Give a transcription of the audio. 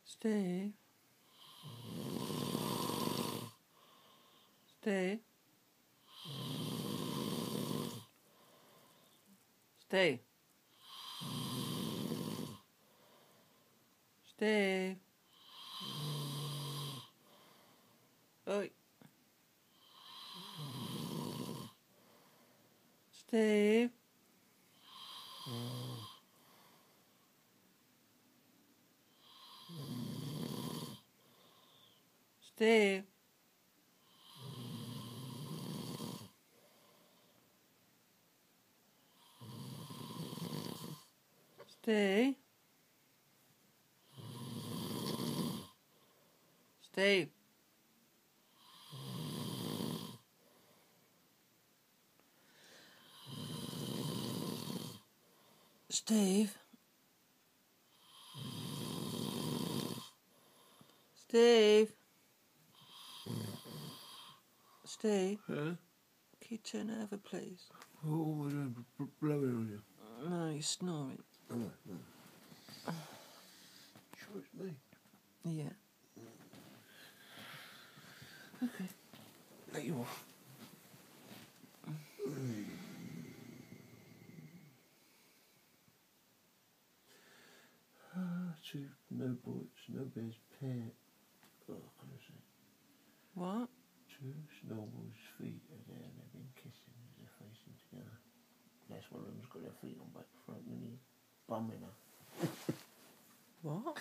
Steve? Steve? Steve? Steve? Oi. Steve? Steve? Steve? Steve? Steve? Steve? Steve? Huh? Can you turn it over, please? Oh, I'm blowing on you. No, you're snoring. No. Sure it's me. Yeah. Okay. Let you off. Two no bullets, no bear's pet. Oh, honestly. What? Two snowballs' feet are there and they've been kissing as they're facing together. That's one of them's got their feet on back front and he's bumming her. What?